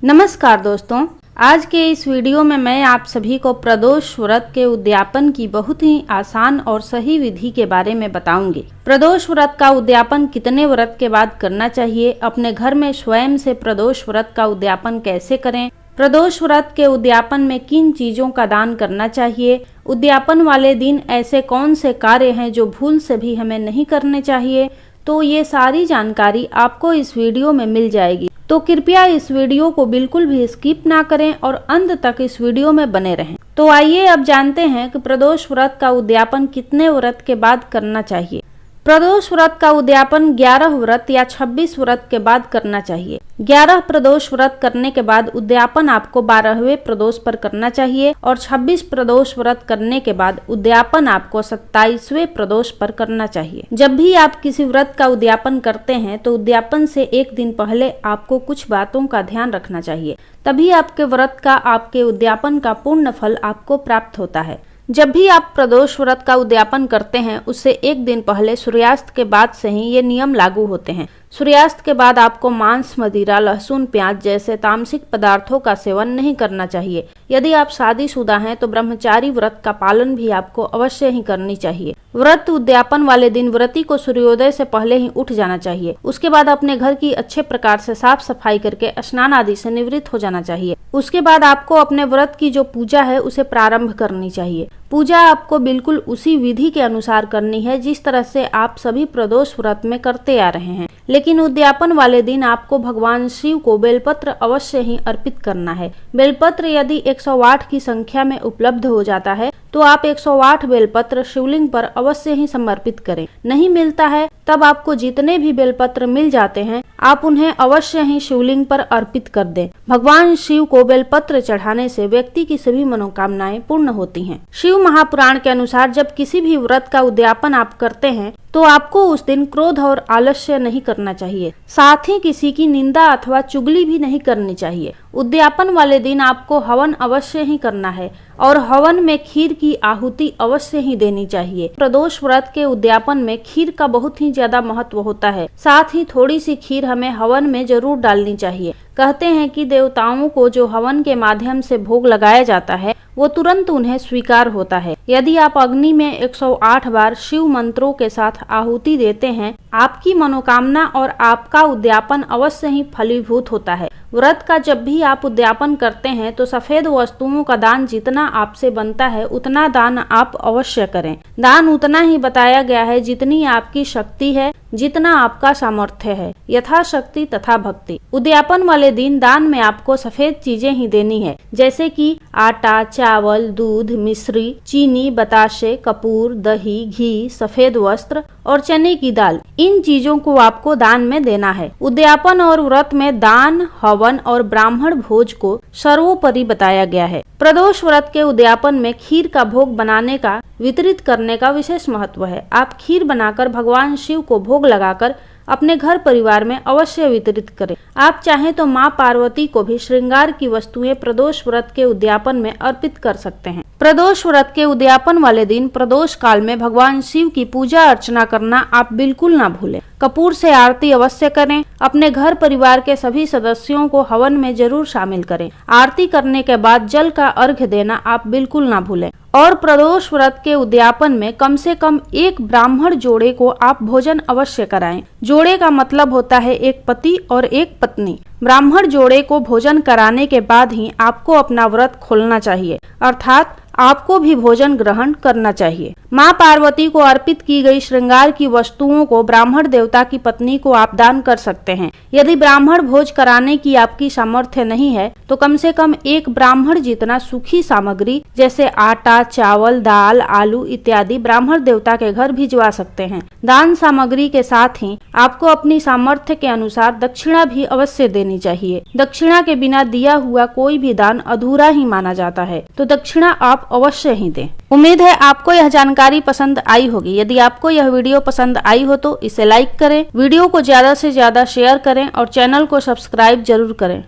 नमस्कार दोस्तों, आज के इस वीडियो में मैं आप सभी को प्रदोष व्रत के उद्यापन की बहुत ही आसान और सही विधि के बारे में बताऊंगी। प्रदोष व्रत का उद्यापन कितने व्रत के बाद करना चाहिए, अपने घर में स्वयं से प्रदोष व्रत का उद्यापन कैसे करें, प्रदोष व्रत के उद्यापन में किन चीजों का दान करना चाहिए, उद्यापन वाले दिन ऐसे कौन से कार्य हैं जो भूल से भी हमें नहीं करने चाहिए, तो ये सारी जानकारी आपको इस वीडियो में मिल जाएगी। तो कृपया इस वीडियो को बिल्कुल भी स्किप ना करें और अंत तक इस वीडियो में बने रहें। तो आइए अब जानते हैं कि प्रदोष व्रत का उद्यापन कितने व्रत के बाद करना चाहिए। प्रदोष व्रत का उद्यापन 11 व्रत या 26 व्रत के बाद करना चाहिए। 11 प्रदोष व्रत करने के बाद उद्यापन आपको 12वें प्रदोष पर करना चाहिए और 26 प्रदोष व्रत करने के बाद उद्यापन आपको 27वें प्रदोष पर करना चाहिए। जब भी आप किसी व्रत का उद्यापन करते हैं तो उद्यापन से एक दिन पहले आपको कुछ बातों का ध्यान रखना चाहिए, तभी आपके व्रत का, आपके उद्यापन का पूर्ण फल आपको प्राप्त होता है। जब भी आप प्रदोष व्रत का उद्यापन करते हैं उससे एक दिन पहले सूर्यास्त के बाद से ही ये नियम लागू होते हैं। सूर्यास्त के बाद आपको मांस, मदिरा, लहसुन, प्याज जैसे तामसिक पदार्थों का सेवन नहीं करना चाहिए। यदि आप शादीशुदा हैं तो ब्रह्मचारी व्रत का पालन भी आपको अवश्य ही करनी चाहिए। व्रत उद्यापन वाले दिन व्रती को सूर्योदय से पहले ही उठ जाना चाहिए। उसके बाद अपने घर की अच्छे प्रकार से साफ सफाई करके स्नान आदि से निवृत्त हो जाना चाहिए। उसके बाद आपको अपने व्रत की जो पूजा है उसे प्रारंभ करनी चाहिए। पूजा आपको बिल्कुल उसी विधि के अनुसार करनी है जिस तरह से आप सभी प्रदोष व्रत में करते आ रहे हैं, लेकिन उद्यापन वाले दिन आपको भगवान शिव को बेलपत्र अवश्य ही अर्पित करना है। बेलपत्र यदि 108 की संख्या में उपलब्ध हो जाता है तो आप 108 बेलपत्र शिवलिंग पर अवश्य ही समर्पित करें। नहीं मिलता है तब आपको जितने भी बेलपत्र मिल जाते हैं आप उन्हें अवश्य ही शिवलिंग पर अर्पित कर दें। भगवान शिव को बेलपत्र चढ़ाने से व्यक्ति की सभी मनोकामनाएं पूर्ण होती हैं। शिव महापुराण के अनुसार जब किसी भी व्रत का उद्यापन आप करते हैं तो आपको उस दिन क्रोध और आलस्य नहीं करना चाहिए, साथ ही किसी की निंदा अथवा चुगली भी नहीं करनी चाहिए। उद्यापन वाले दिन आपको हवन अवश्य ही करना है और हवन में खीर की आहुति अवश्य ही देनी चाहिए। प्रदोष व्रत के उद्यापन में खीर का बहुत ही ज्यादा महत्व होता है, साथ ही थोड़ी सी खीर हमें हवन में जरूर डालनी चाहिए। कहते हैं कि देवताओं को जो हवन के माध्यम से भोग लगाया जाता है वो तुरंत उन्हें स्वीकार होता है। यदि आप अग्नि में 108 बार शिव मंत्रों के साथ आहुति देते हैं, आपकी मनोकामना और आपका उद्यापन अवश्य ही फलीभूत होता है। व्रत का जब भी आप उद्यापन करते हैं तो सफेद वस्तुओं का दान जितना आपसे बनता है उतना दान आप अवश्य करें। दान उतना ही बताया गया है जितनी आपकी शक्ति है, जितना आपका सामर्थ्य है, यथाशक्ति तथा भक्ति। उद्यापन वाले दिन दान में आपको सफेद चीजें ही देनी है, जैसे कि आटा, चावल, दूध, मिश्री, चीनी, बताशे, कपूर, दही, घी, सफेद वस्त्र और चने की दाल। इन चीजों को आपको दान में देना है। उद्यापन और व्रत में दान, हवन और ब्राह्मण भोज को सर्वोपरि बताया गया है। प्रदोष व्रत के उद्यापन में खीर का भोग बनाने का, वितरित करने का विशेष महत्व है। आप खीर बनाकर भगवान शिव को भोग लगाकर अपने घर परिवार में अवश्य वितरित करें। आप चाहें तो माँ पार्वती को भी श्रृंगार की वस्तुएं प्रदोष व्रत के उद्यापन में अर्पित कर सकते हैं। प्रदोष व्रत के उद्यापन वाले दिन प्रदोष काल में भगवान शिव की पूजा अर्चना करना आप बिल्कुल ना भूलें। कपूर से आरती अवश्य करें। अपने घर परिवार के सभी सदस्यों को हवन में जरूर शामिल करें। आरती करने के बाद जल का अर्घ्य देना आप बिल्कुल ना भूलें। और प्रदोष व्रत के उद्यापन में कम से कम एक ब्राह्मण जोड़े को आप भोजन अवश्य कराएं। जोड़े का मतलब होता है एक पति और एक पत्नी। ब्राह्मण जोड़े को भोजन कराने के बाद ही आपको अपना व्रत खोलना चाहिए, अर्थात आपको भी भोजन ग्रहण करना चाहिए। माँ पार्वती को अर्पित की गई श्रृंगार की वस्तुओं को ब्राह्मण देवता की पत्नी को आप दान कर सकते हैं। यदि ब्राह्मण भोज कराने की आपकी सामर्थ्य नहीं है तो कम से कम एक ब्राह्मण जितना सूखी सामग्री जैसे आटा, चावल, दाल, आलू इत्यादि ब्राह्मण देवता के घर भिजवा सकते हैं। दान सामग्री के साथ ही आपको अपनी सामर्थ्य के अनुसार दक्षिणा भी अवश्य देनी चाहिए। दक्षिणा के बिना दिया हुआ कोई भी दान अधूरा ही माना जाता है, तो दक्षिणा आप अवश्य ही दें। उम्मीद है आपको यह जानकारी पसंद आई होगी। यदि आपको यह वीडियो पसंद आई हो तो इसे लाइक करें, वीडियो को ज्यादा से ज्यादा शेयर करें और चैनल को सब्सक्राइब जरूर करें।